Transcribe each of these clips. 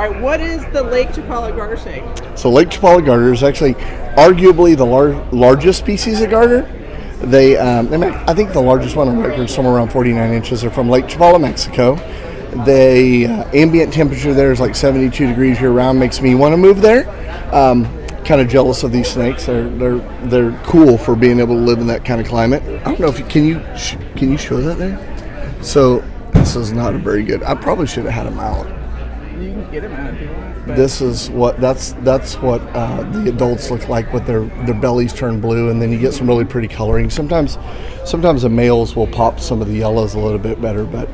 All right, what is the Lake Chapala garter snake? So Lake Chapala garter is actually arguably the largest species of garter. I think the largest one on record is somewhere around 49 inches. They're from Lake Chapala, Mexico. The ambient temperature there is like 72 degrees year round. Makes me want to move there. Kind of jealous of these snakes. They're cool for being able to live in that kind of climate. I don't know if can you show that there? So this is not a very good. I probably should have had him out. You can get him out if you want. This is what that's what the adults look like with their bellies turn blue, and then you get some really pretty coloring. Sometimes the males will pop some of the yellows a little bit better, but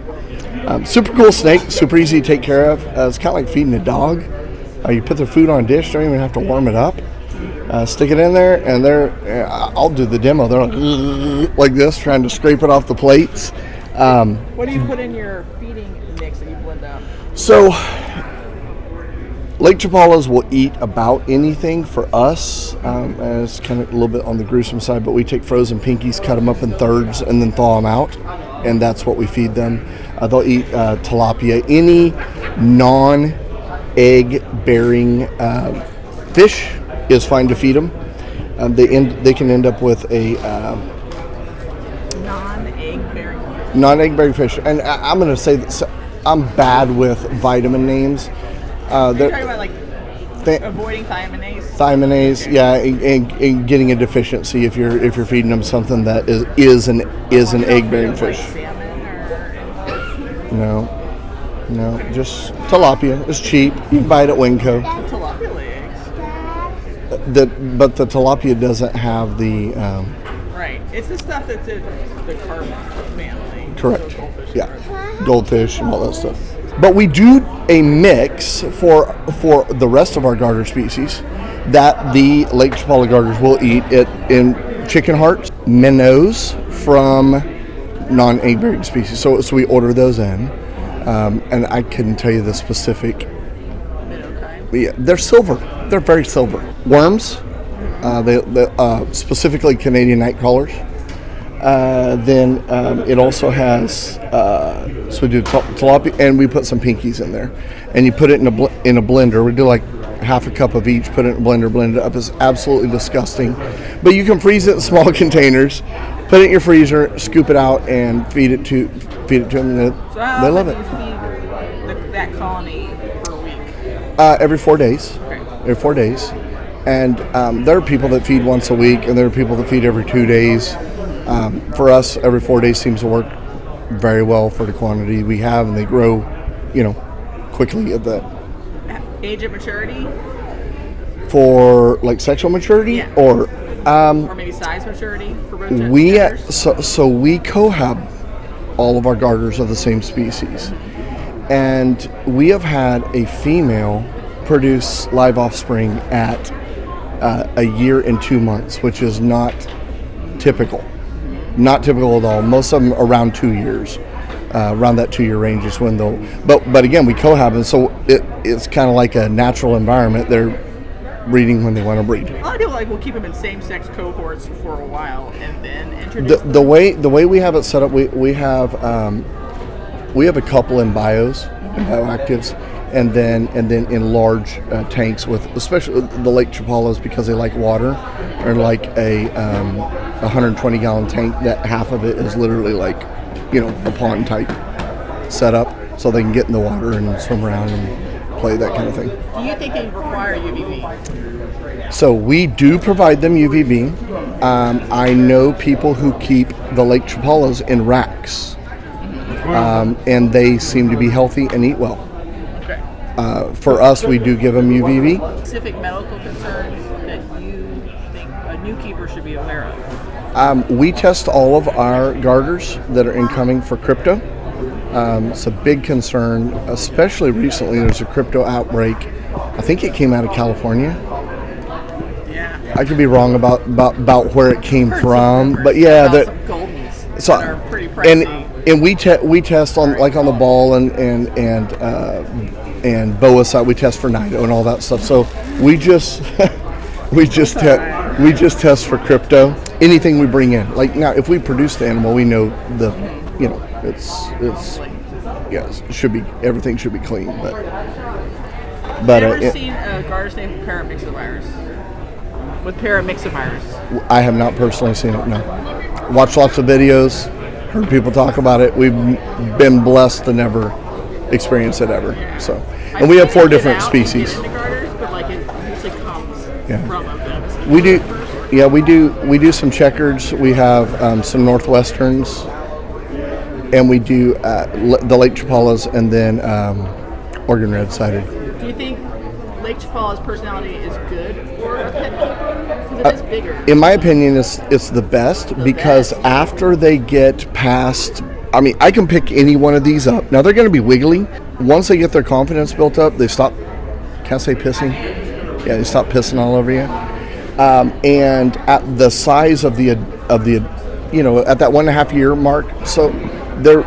super cool snake, super easy to take care of. It's kind of like feeding a dog. You put their food on a dish, don't even have to warm it up. Stick it in there, and I'll do the demo. They're like this, trying to scrape it off the plates. What do you put in your feeding mix that you blend up? So, Lake Chapalas will eat about anything for us. And it's kind of a little bit on the gruesome side, but we take frozen pinkies, cut them up in thirds, and then thaw them out, and that's what we feed them. They'll eat tilapia, any non-egg-bearing fish is fine to feed them. They can end up with a non-egg-bearing fish. And I'm going to say that I'm bad with vitamin names. Are you talking about like avoiding thiaminase? Thiaminase, yeah, and getting a deficiency if you're feeding them something that is an egg-bearing fish. Like salmon or No, just tilapia. It's cheap. You can buy it at Winco. Tilapia legs. But the tilapia doesn't have the. Right. It's the stuff that's in the carp family. Correct. So goldfish, yeah. Goldfish and all that stuff. But we do a mix for the rest of our garter species that the Lake Chapala garters will eat in chicken hearts, minnows from non-egg bearing species. So we order those in. And I couldn't tell you the specific. Yeah, they're silver. They're very silver. Worms, they specifically Canadian night crawlers. Then it also has. So we do tilapia, and we put some pinkies in there, and you put it in a blender. We do like half a cup of each. Put it in a blender, blend it up. It's absolutely disgusting, but you can freeze it in small containers. Put it in your freezer, scoop it out, and feed it to them. And they love it. So how often do you feed that colony per week? Every 4 days. Okay. Every 4 days. And there are people that feed once a week, and there are people that feed every 2 days. For us, every 4 days seems to work very well for the quantity we have, and they grow, quickly at that. Age of maturity? For like sexual maturity, yeah. Or maybe size maturity for both genders? We cohab all of our garters of the same species, and we have had a female produce live offspring at a year and 2 months, which is not typical. Not typical at all. Most of them around 2 years. Around that 2 year range is when they'll. But again, we cohab, and so it's kind of like a natural environment. They're breeding when they want to breed. A lot of people we'll keep them in same-sex cohorts for a while and then introduce them. The way we have it set up, we have a couple in bios, bioactives, and then in large tanks with, especially the Lake Chapalas, because they like water, or like a 120 gallon tank that half of it is literally like a pond type setup, so they can get in the water and swim around and play, that kind of thing. Do you think they require UVB? So we do provide them UVB. I know people who keep the Lake Chapalas in racks, and they seem to be healthy and eat well. Okay. For us, we do give them UVB. Specific medical concerns that you think a new keeper should be aware of? We test all of our garters that are incoming for crypto. It's a big concern, especially recently. There's a crypto outbreak. I think it came out of California. Yeah. I could be wrong about where it came from, but yeah, that are pretty pricey. And we test on like on the ball and boa side. We test for nido and all that stuff. So we just test for crypto. Anything we bring in, like now, if we produce the animal, we know everything should be clean. But But I've never seen a Gartersnake with paramyxovirus. With paramyxovirus. I have not personally seen it. No. Watched lots of videos, heard people talk about it. We've been blessed to never experience it ever. So, and we have 4 different species. Garters, but like it usually comes from them. We do. Yeah, we do some checkers. We have some Northwesterns, and we do the Lake Chapalas, and then Oregon red-sided. Do you think Lake Chapala's personality is good for a pet keeper? Because it is bigger. In my opinion, it's the best because after they get past, I mean, I can pick any one of these up. Now they're going to be wiggly. Once they get their confidence built up, they stop. Can't say pissing. Yeah, they stop pissing all over you. And at the size of the you know, at that 1.5 year mark, so they're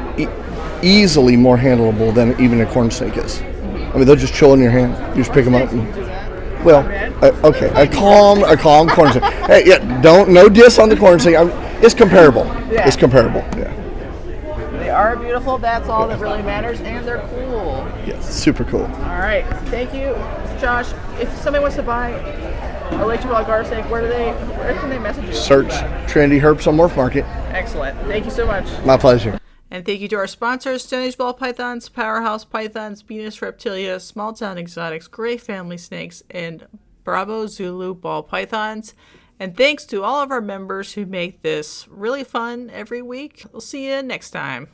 easily more handleable than even a corn snake is. I mean, they'll just chill in your hand. You just pick them up. And, well, okay, a calm corn snake. Hey, yeah, no diss on the corn snake. It's comparable. Yeah. It's comparable. Yeah. They are beautiful. That's all that really matters, and they're cool. Yes, super cool. All right, thank you, Josh. If somebody wants to buy a Lake Chapala Gartersnake, where can they message you? Search Trinity Herps on Morph Market. Excellent. Thank you so much. My pleasure. And thank you to our sponsors, Stoneage ball pythons, Powerhouse pythons, Venus Reptilia, Small Town Xotics, Gray Family Snakes, and Bravo Zulu ball pythons. And thanks to all of our members who make this really fun every week. We'll see you next time.